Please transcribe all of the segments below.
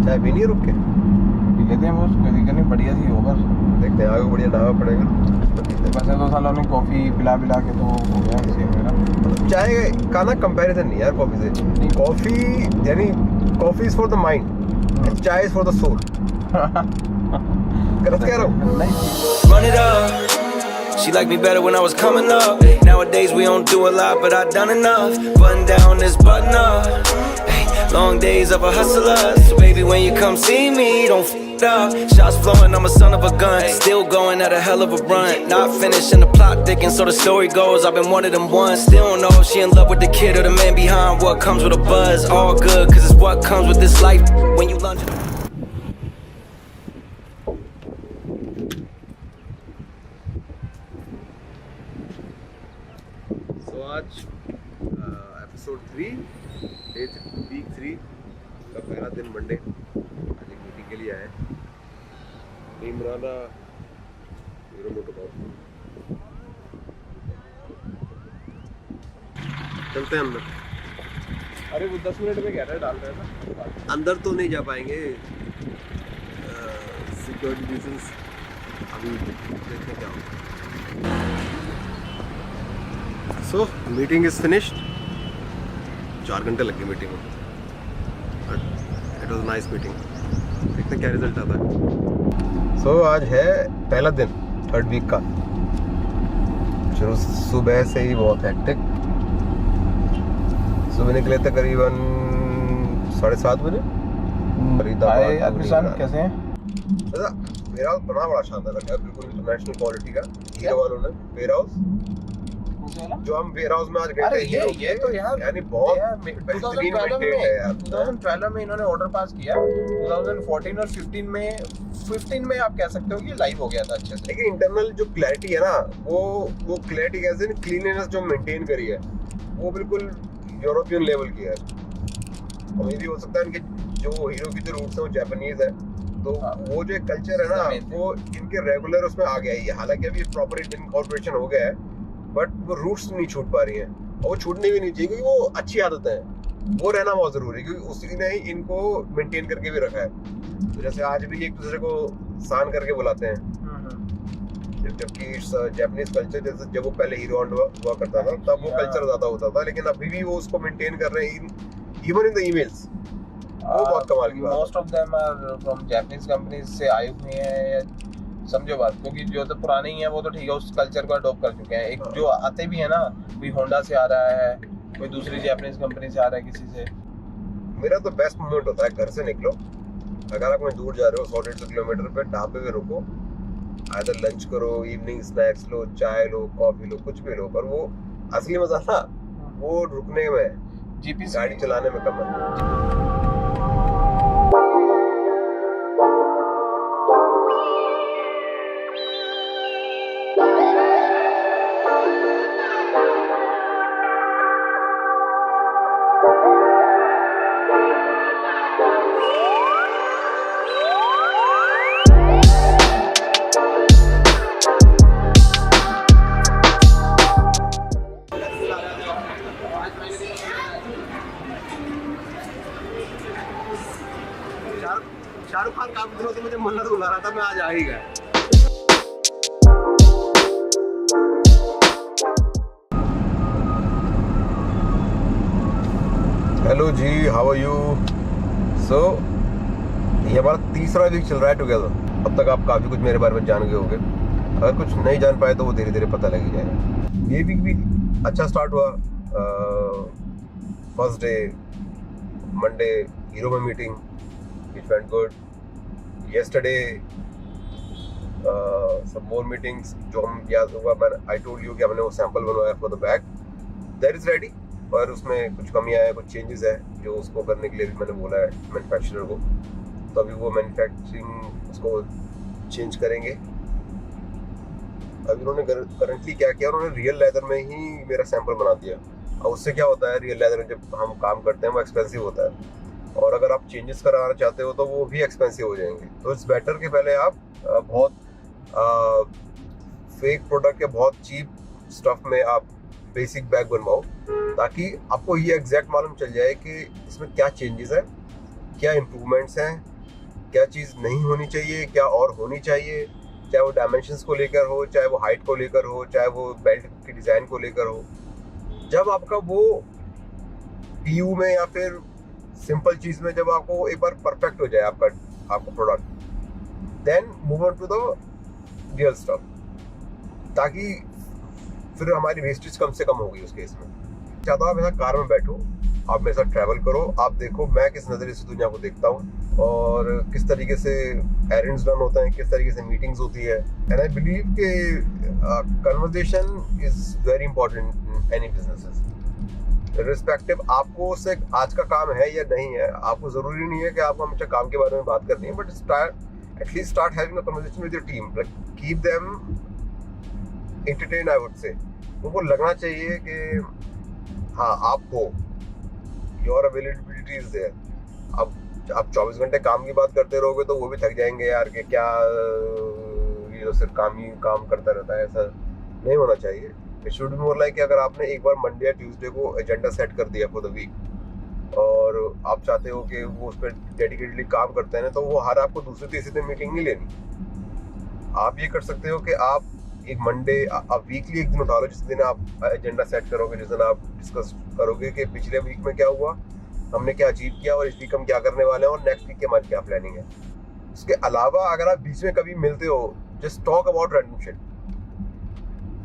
चाय भी नहीं रुक के पी लेते हैं, वो कोई दिक्कत नहीं, बढ़िया सी होगा। देखते हैं आगे बढ़िया ढाबा पड़ेगा तो पीते हैं। वैसे तो सालों ने कॉफ़ी पिला के तो हो गया सेम मेरा। चाय का ना कंपैरिजन नहीं यार कॉफी से। कॉफी यानी coffee is for the mind, चाय इज फॉर द सोल। गलत कह रहा हूँ? Run it up. She liked me better when I was coming up. Nowadays we don't do a lot, but I done enough. Button down this button up. Hey, long days of a hustler. So baby, when you come see me, don't f up. Shots flowing, I'm a son of a gun. Still going at a hell of a run. Not finishing the plot thickens, so the story goes. I've been one of them ones. Still don't know if she in love with the kid or the man behind what comes with a buzz. All good, cause it's what comes with this life. When you lunge. आज episode 3 week 3 का पहला दिन Monday. आज एक meeting के लिए आए Imrana hero MotoCorp. चलते हैं अंदर। अरे वो 10 मिनट में कह रहा है, डाल रहा है ना। अंदर तो नहीं जा पाएंगे, सिक्योरिटी रीजंस। अभी देखते हैं क्या होगा। सो मीटिंग इज फिनिश्ड। 4 घंटे लगे मीटिंग में, but it was nice meeting. देखते हैं क्या रिजल्ट आता है। सो आज है पहला दिन 3rd वीक का। शुरू सुबह से ही बहुत हेक्टिक। सुबह निकले थे करीबन 7:30 बजे। कैसे हैं? वेयर हाउस बड़ा शानदार लगा, बिल्कुल इंटरनेशनल क्वालिटी का। हीरो वालों ने वेयर हाउस, जो हम वेयर हाउस में आज गए थे, ये तो यार यानी बहुत बेहतरीन मेंटेन है यार। 2012 में इन्होंने ऑर्डर पास किया, 2014 और 15 में आप कह सकते हो कि लाइव हो गया था अच्छे से। लेकिन इंटरनल जो क्लैरिटी है ना, वो क्लैरिटी कैसे न, क्लीनलीनेस जो मेंटेन करी है वो बिल्कुल यूरोपियन लेवल की है। और ये भी हो सकता है इनके जो हीरो की जो रूट्स है वो जापानीज है, तो वो जो एक कल्चर है ना वो इनके रेगुलर उसमें आ गया है। हालांकि अभी प्रॉपर इंडियन कॉर्पोरेशन हो गया है, बट वो रूट्स नहीं छूट पा रही हैं, और वो छूटनी भी नहीं चाहिए क्योंकि वो अच्छी आदत है, वो रहना बहुत जरूरी है, क्योंकि उसी ने ही इनको मेंटेन करके भी रखा है। तो जैसे आज भी एक दूसरे को सान करके बुलाते हैं, जबकि जापानीज कल्चर जैसे जब वो पहले हीरो हुआ करता था तब वो कल्चर ज्यादा होता था, लेकिन अभी भी वो उसको मेंटेन कर रहे हैं इवन इन द ईमेल्स। वो बहुत कमाल की बात है। Most of them are from Japanese companies से आए हुए हैं, समझो बात, क्योंकि जो तो पुराने ही हैं वो तो ठीक है, उस कल्चर को अडॉप्ट कर चुके हैं। एक जो आते भी है ना, कोई होंडा से आ रहा है, कोई दूसरी जापानीज कंपनी से आ रहा है, किसी से। मेरा तो बेस्ट मोमेंट होता है घर से निकलो, अगर आप कहीं दूर जा रहे हो 100-150 किलोमीटर पे, ढाबे पे रुको, आइदर लंच करो, इवनिंग स्नैक्स लो, चाय लो, कॉफी लो, कुछ भी लो, पर वो असली मजा ना वो रुकने में, जीपी गाड़ी चलाने में कम है। शाहरुख खान काफी दिनों से मुझे मन्नत बुला रहा था, मैं आज आ ही गया। Hello ji, how are you? So ये हमारा 3रा वीक चल रहा है टुगेदर। अब तक आप काफी कुछ मेरे बारे में जान गए होंगे, अगर कुछ नहीं जान पाए तो वो धीरे धीरे पता लग ही जाएगा। ये वीक भी अच्छा स्टार्ट हुआ। फर्स्ट डे मंडे हीरो में meeting, it went good. Yesterday some more meetings जो हम याद होगा, I told you कि हमने वो सैंपल बनवाया for the bag, that is ready, पर उसमें कुछ कमियां हैं, कुछ चेंजेस है जो उसको करने के लिए भी मैंने बोला है मैन्युफैक्चरर को, तो अभी वो मैन्युफैक्चरिंग उसको चेंज करेंगे। अभी उन्होंने करंटली क्या किया, उन्होंने रियल लेदर में ही मेरा सैंपल बना दिया। और उससे क्या होता है, रियल लेदर में जब हम काम करते हैं वो एक्सपेंसिव होता है, और अगर आप चेंजेस कराना चाहते हो तो वो भी एक्सपेंसिव हो जाएंगे। तो इट्स बेटर कि पहले आप बहुत फेक प्रोडक्ट या बहुत चीप स्टफ में आप बेसिक बैग बनवाओ, ताकि आपको ये एग्जैक्ट मालूम चल जाए कि इसमें क्या चेंजेस हैं, क्या इम्प्रूवमेंट्स हैं, क्या चीज़ नहीं होनी चाहिए, क्या और होनी चाहिए, चाहे वो डायमेंशंस को लेकर हो, चाहे वो हाइट को लेकर हो, चाहे वो बेल्ट की डिज़ाइन को लेकर हो। जब आपका वो पीयू में या फिर सिंपल चीज़ में जब आपको एक बार परफेक्ट हो जाए आपका product, then move on to the real stuff, ताकि फिर हमारी वेस्टेज कम से कम होगी उस केस में। चाहता हूँ आप मेरे साथ कार में बैठो, आप मेरे साथ ट्रैवल करो, आप देखो मैं किस नज़रिए से दुनिया को देखता हूँ और किस तरीके से एरेंड्स रन होते हैं, किस तरीके से मीटिंग्स होती है। एंड आई बिलीव कि conversation is very important in any businesses, respective आपको उससे आज का काम है या नहीं है। आपको ज़रूरी नहीं है कि आपको हमेशा काम के बारे में बात करनी है, but at least start having a conversation with your team, keep them entertain. I would say उनको लगना चाहिए कि हाँ आप हो, योर अवेलेबिलिटी इज देयर। अब आप 24 घंटे काम की बात करते रहोगे तो वो भी थक जाएंगे यार कि क्या ये तो सिर्फ काम ही काम करता रहता है। ऐसा नहीं होना चाहिए। It should be more like कि अगर आपने एक बार मंडे या ट्यूसडे को एजेंडा सेट कर दिया फॉर द वीक और आप चाहते हो कि वो उस पर डेडिकेटली काम करते हैं, तो वो हर आपको दूसरे तीसरे दिन मीटिंग नहीं लेनी। आप ये कर सकते हो कि आप एक मंडे, आप वीकली एक दिन उठा लो जिस दिन आप एजेंडा सेट करोगे, जिस दिन आप डिस्कस करोगे कि पिछले वीक में क्या हुआ, हमने क्या अचीव किया और इस वीक हम क्या करने वाले हैं और नेक्स्ट वीक की हमारी क्या प्लानिंग है। उसके अलावा अगर आप बीच में कभी मिलते हो, just talk about random shit,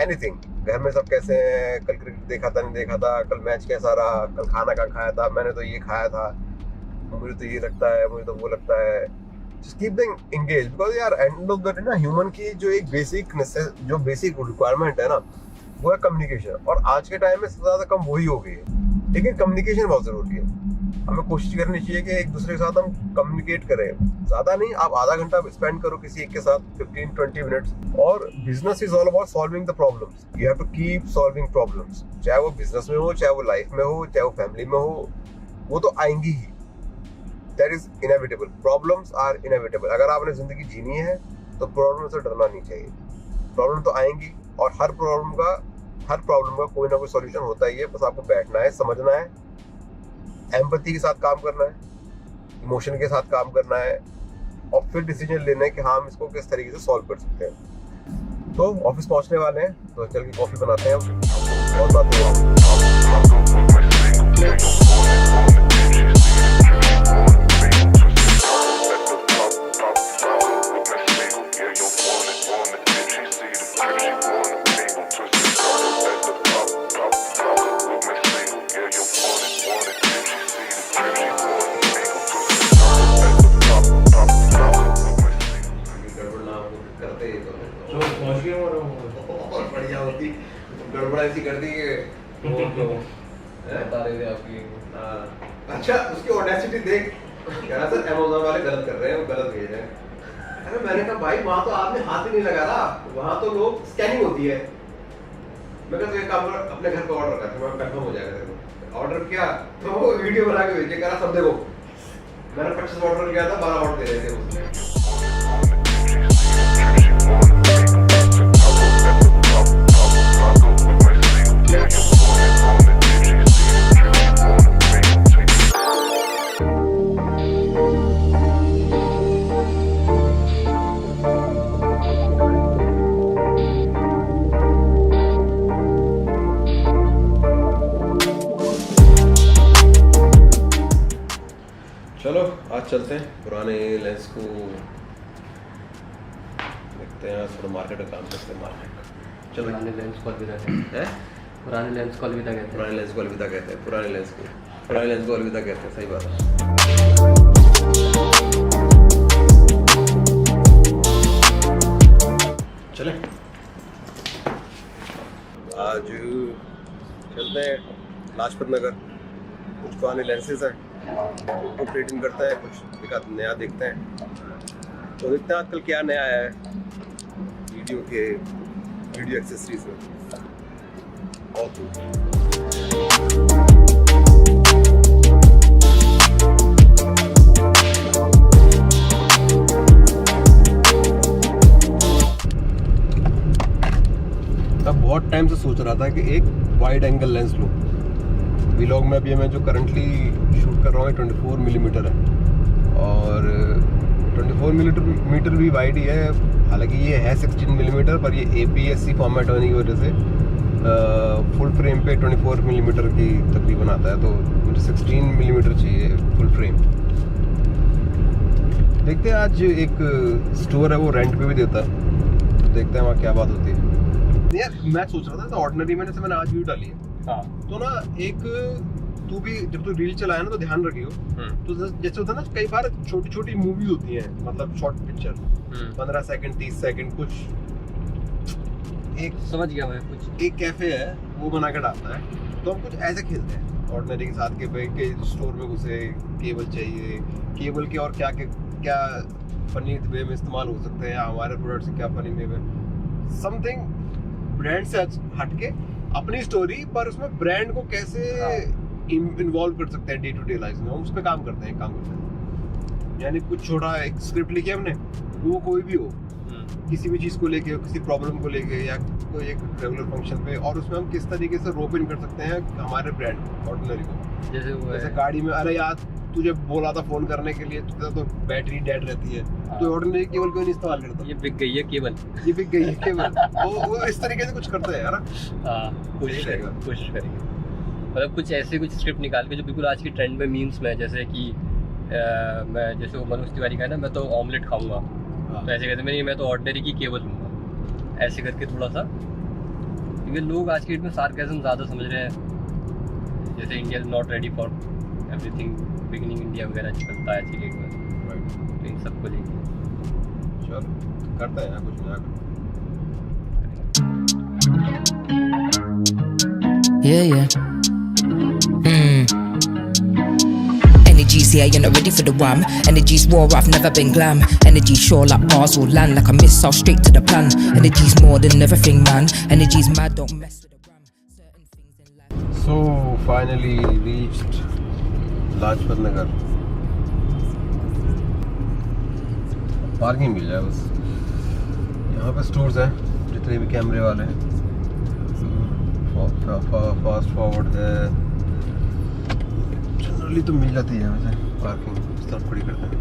anything. घर में सब कैसे हैं, कल क्रिकेट देखा था नहीं देखा था, कल मैच कैसा रहा, कल खाना क्या खाया था, मैंने तो ये खाया था, मुझे तो ये लगता है, मुझे तो वो लगता है। Just keep them engaged because यार एंड ऑफ द डे ना ह्यूमन की जो एक बेसिक रिक्वायरमेंट है ना, वो है कम्युनिकेशन। और आज के टाइम में सबसे ज़्यादा कम वही हो गई है, लेकिन कम्युनिकेशन बहुत ज़रूरी है। हमें कोशिश करनी चाहिए कि एक दूसरे के साथ हम कम्युनिकेट करें। ज़्यादा नहीं, आप आधा घंटा स्पेंड करो किसी एक के साथ, 15-20 मिनट्स। और business is all about solving the problems. You have to keep solving problems, चाहे वो बिजनेस में हो, चाहे वो लाइफ में हो, चाहे वो फैमिली में हो, वो तो आएंगी ही। That is inevitable. Problems are inevitable. अगर आपने जिंदगी जीनी है तो प्रॉब्लम से डरना नहीं चाहिए। प्रॉब्लम तो आएंगी और हर प्रॉब्लम का कोई ना कोई सॉल्यूशन होता ही है। बस आपको बैठना है, समझना है, एम्पैथी के साथ काम करना है, इमोशन के साथ काम करना है और फिर डिसीजन लेना है कि हाँ हम इसको किस तरीके से सॉल्व कर सकते हैं। तो ऑफिस पहुंचने वाले हैं, तो चल के कॉफी बनाते हैं हम और बातें हैं। बढ़िया होती गड़बड़ ऐसी कर दी कि बता रहे थे आपकी। अच्छा उसकी ऑडेसिटी देख, कह रहा सर अमेज़न वाले गलत कर रहे हैं, वो गलत भेज रहे हैं। अरे मैंने कहा भाई वहाँ तो आपने हाथ ही नहीं लगा रहा, वहाँ तो लोग स्कैनिंग होती है। मैं कहा तो एक काम कर, अपने घर का ऑर्डर कर, मैं कंफर्म हो जाएगा तेरे को। ऑर्डर किया तो वो वीडियो बना के भेजे, कह रहा सब देखो मैंने 25 ऑर्डर किया था, 12 ऑर्डर दे रहे थे उसने। चलो आज चलते हैं पुराने लेंस को देखते हैं, थोड़ा मार्केट का काम करते हैं। मार्केट चलो, पुराने लेंस को अलविदा कहते हैं, पुराने लेंस को अलविदा कहते हैं, पुराने लेंस को अलविदा कहते हैं, पुराने लेंस को अलविदा कहते हैं। सही बात है। चले आज चलते हैं लाजपत नगर, कुछ पुराने लेंसेज हैं वो ट्रेडिंग करता है, कुछ एक आध नया देखते हैं। तो देखते हैं आजकल क्या नया आया है वीडियो एक्सेसरीज में। और तब बहुत टाइम से सोच रहा था कि एक वाइड एंगल लेंस लूँ। व्लॉग में जो करंटली शूट कर रहा हूँ 24 मिलीमीटर है और मिलीमीटर भी वाइड ही है, हालांकि ये है 16 मिलीमीटर, पर ये APS-C फॉर्मेट होने की वजह से फुल फ्रेम पे 24 मिलीमीटर की तकरीबन आता है, तो मुझे 16 मिलीमीटर चाहिए फुल फ्रेम। देखते हैं, आज एक स्टोर है वो रेंट पे भी देता है, तो देखते हैं वहाँ क्या बात होती है। यार मैं सोच रहा था तो ऑर्डिनरी मैंने आज वीडियो डाली है, हाँ तो ना एक तू भी जब तू रील चलाए ना तो ध्यान रखियो, तो जैसे होता है ना कई बार छोटी छोटी मूवीज होती हैं, मतलब शॉर्ट पिक्चर 15 सेकंड 30 सेकंड कुछ, एक समझ गया मैं कुछ। एक कैफे है वो बना के डालता है, तो हम कुछ ऐसे खेलते हैं ऑर्डिनरी के साथ के भाई के स्टोर में घुसे, केबल चाहिए, केबल के और क्या क्या फनी वे में इस्तेमाल हो सकते हैं, हमारे प्रोडक्ट से क्या फनी वे में, समथिंग ब्रांड से हटके अपनी स्टोरी, पर उसमें ब्रांड को कैसे इन्वॉल्व कर सकते हैं डे टू डे लाइफ में, हम उस पर काम करते हैं यानी कुछ छोटा एक स्क्रिप्ट लिखी हमने, वो कोई भी हो, किसी भी चीज़ को लेके, किसी प्रॉब्लम को लेके, या कोई एक रेगुलर फंक्शन पे, और उसमें हम किस तरीके से रोप इन कर सकते हैं हमारे ब्रांड ऑर्डिनरी को। जैसे गाड़ी में, अरे यार तुझे बोला था फोन करने के लिए, तुझे तो बैटरी डेड रहती है, तो ऑर्डिनरी केबल क्यों नहीं इस्तेमाल करता, ये बिक गई है केबल, ये बिक गई है केबल, वो इस तरीके से कुछ करते हैं यार। कोशिश करेंगे मतलब कुछ ऐसे कुछ स्क्रिप्ट निकाल के जो बिल्कुल आज की ट्रेंड में मीम्स में, जैसे कि मैं जैसे वो मनोज तिवारी का है ना, मैं तो ऑमलेट खाऊंगा, तो ऐसे कहते मैं तो ऑर्डिनरी की केबल लूँगा, ऐसे करके थोड़ा सा, क्योंकि लोग आज की डेट में सार्केज़म ज़्यादा समझ रहे हैं, जैसे India is not ready for everything, beginning India वगैरह चलता है अच्छी में, तो इन सबको लेके चलो करते हैं कुछ नया। Yeah. Energy's here, you're not ready for the wham. Energy's war, I've never been glam. Energy's sure like bars will land, like a missile straight to the plan. Energy's more than everything, man. Energy's mad, don't mess with the gram. Certain things in life. So finally reached Lajpat Nagar. Parking मिल जाए बस, यहाँ पे stores हैं जितने भी कैमरे वाले हैं, फास्ट फॉरवर्ड है, जनरली तो मिल जाती है वैसे पार्किंग, इस तरफ खड़ी करते हैं।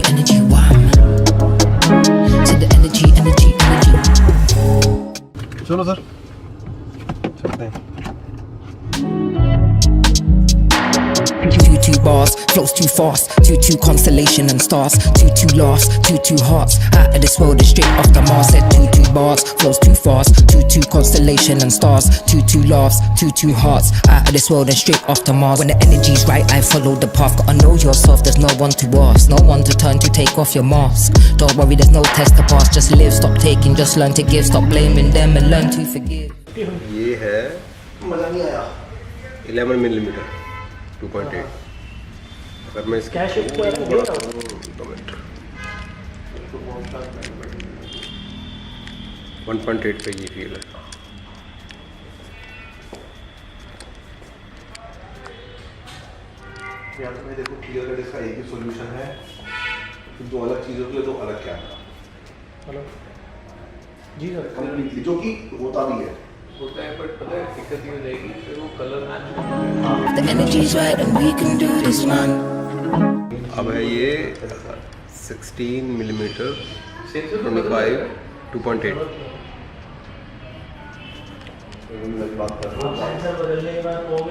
Energy, wham. To the energy. चलो सर चलते हैं। 2 bars, flows too fast, 2 constellation and stars, 2 laughs, 2 hearts, out of this world and straight off the Mars. Said 2 bars, flows too fast, 2 constellation and stars, 2 laughs, 2 hearts, out of this world and straight off the Mars. When the energy's right, I follow the path, gotta know yourself, there's no one to ask, no one to turn to take off your mask. Don't worry, there's no test to pass, just live, stop taking, just learn to give, stop blaming them and learn to forgive. ये है 11 millimetre 2.8, अगर मैं इसका 1.8 पे ये feel है। यहाँ पे देखो क्लियर कट इसका एक ही सॉल्यूशन है, दो अलग चीज़ों के लिए तो अलग क्या है, हेलो जी सर, कंप्लीटली जो कि होता भी है पर पता है दिक्कत ये हो जाएगी फिर वो colour. The energy's right and we can do this, man. अब है ये 16 मिलीमीटर 25 2.8।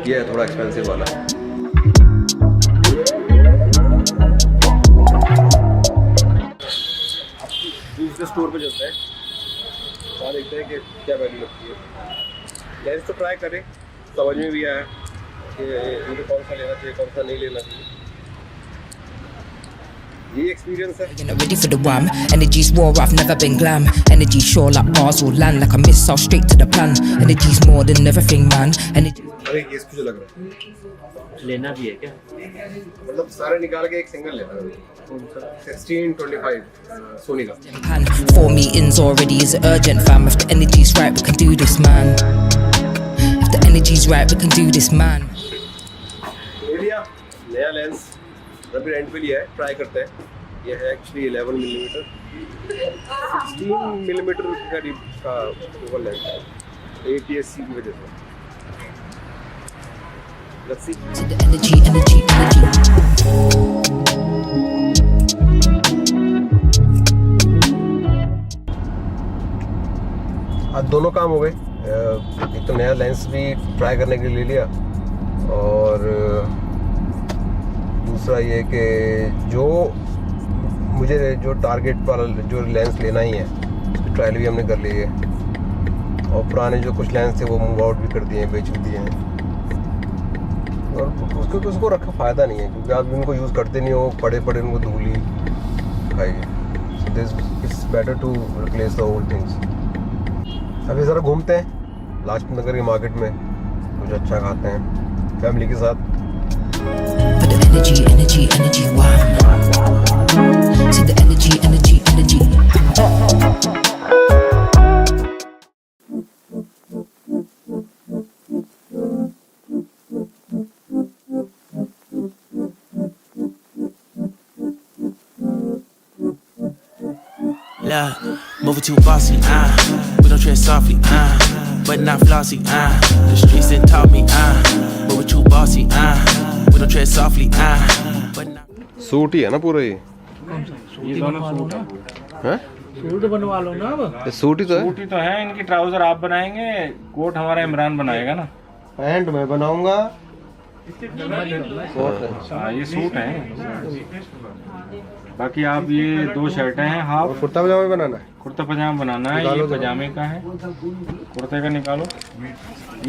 ये है थोड़ा एक्सपेंसिव वाला। दूसरे स्टोर पे चलते हैं, वहाँ देखते हैं कि क्या वैल्यू लगती है। लेंस तो ट्राई करें, समझ में भी आया कि मुझे कौन सा लेना चाहिए, कौन सा नहीं लेना चाहिए। ये एक्सपीरियंस है। You're not ready for the wham. Energy's war, I've never been glam. Energy's sure like bars will land, like a missile straight to the plan. Energy's more than everything, man. Energy. अरे ये मुझे लग रहा है लेना भी है क्या? मतलब सारे निकाल के एक सिंगल लेना है। 1625 सोनी का। Pan. 4 meetings already is urgent, fam. If the energy's right, we can do this, man. If the energy's right, we can do this, man. ले लिया नया लेंस, अभी रेंट पे लिया है, ट्राई करते हैं। ये है एक्चुअली 11 मिलीमीटर 16 मिलीमीटर के करीब का ओवल लेंस है APS-C की वजह से। Let's see. To the energy, energy, energy. आज दोनों काम हो गए। एक तो नया लेंस भी ट्राई करने के लिए ले लिया, और दूसरा ये कि जो मुझे जो टारगेट वाला जो लेंस लेना ही है, ट्रायल भी हमने कर ली है, और पुराने जो कुछ लेंस थे वो मूव आउट भी कर दिए हैं, बेच भी दिए हैं। और उसको रखा फ़ायदा नहीं है, क्योंकि आप इनको यूज़ करते नहीं हो, पड़े पड़े उनको धूली खाइए। So this it's better to replace the old things. अभी ज़रा घूमते हैं लाजपत नगर के मार्केट में, कुछ अच्छा खाते हैं फैमिली के साथ। For the energy, energy, energy, wow. To the energy, energy, energy. Yeah, moving too bossy, we don't tread softly, but not flossy, the streets didn't taught me, moving too bossy, we don't tread softly, but not. Suit ही है ना पूरा ये दोनों suit हैं? Suit बनवा लो ना अब। ये सूट ही तो है। सूट ही तो है, इनकी ट्राउजर आप बनाएंगे, कोट हमारा इमरान बनाएगा ना। पैंट मैं बनाऊंगा। हाँ ये सूट है, बाकी आप ये दो शर्टें हैं हाफ। कुर्ता पजामा बनाना है। कुर्ता पजामा बनाना है, ये पजामे का है, कुर्ते का निकालो।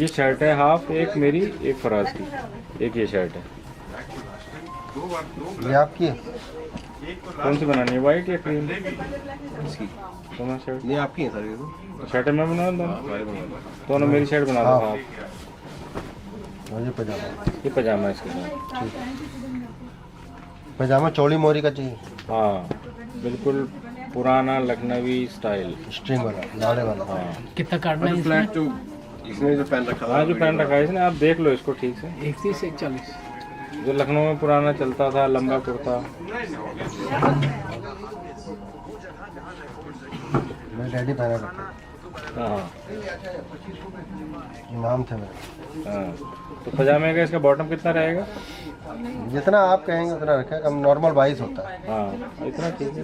ये शर्ट है हाफ, एक मेरी एक फराज की, एक ये शर्ट है। ये आपकी है? कौन सी बनानी है, वाइट या क्रीम? इसकी दोनों शर्ट ये आपकी है सर? ये तो शर्ट मैं बना दोनों मेरी शर्ट बना दो हाफ। मुझे पजामा, ये पजामा है इसके साथ। पजामा चौड़ी मोरी का चाहिए। हाँ बिल्कुल पुराना लखनवी स्टाइल, स्ट्रिंग वाला, लाड़े वाला। हाँ कितना काटना है फ्लैट जो इसने जो पहन रखा हाँ जो पहन रखा है इसने, आप देख लो इसको ठीक से। 31 41 जो लखनऊ में पुराना चलता था, लंबा कुर्ता। मैं डैडी पहना रखा। हाँ नाम थे मेरे। हाँ तो पजामे का इसका बॉटम कितना रहेगा? जितना आप कहेंगे उतना रखें, कम नॉर्मल 22 होता है। हाँ इतना ठीक है।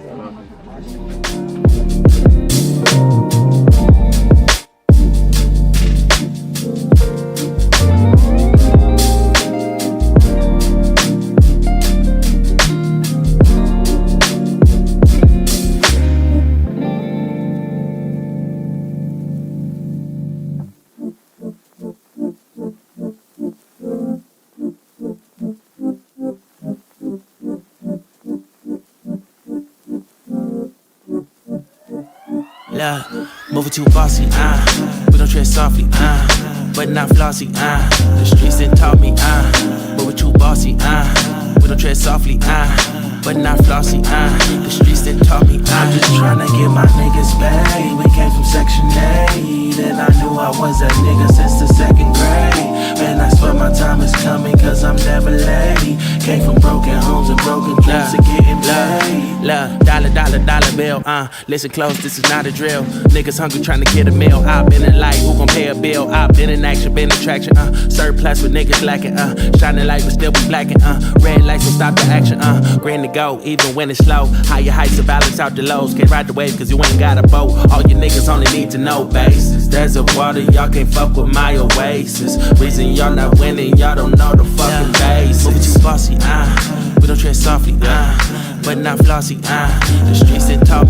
Yeah, moving too bossy, we don't tread softly, but not flossy, the streets didn't taught me, moving too bossy, we don't tread softly, but not flossy, the streets didn't taught me. I'm just tryna get my niggas paid. We came from Section 8, and I knew I was that nigga since the 2nd grade. Man, I swear my time is coming, cause I'm never late. Came from broken homes and broken dreams to getting paid. Dollar bill, listen close, this is not a drill. Niggas hungry trying to get a meal. I've been in light, who gon' pay a bill? I've been in action, been attraction, surplus with niggas lacking, shining light but still be blacking, red lights will stop the action, green to go, even when it's slow. Higher heights to balance out the lows. Can't ride the wave cause you ain't got a boat. All you niggas only need to know basis. There's a water, y'all can't fuck with my oasis. Reason y'all not winning, y'all don't know the fucking basics. Moving too bossy, we don't tread softly, but not flossy, the streets didn't taught me,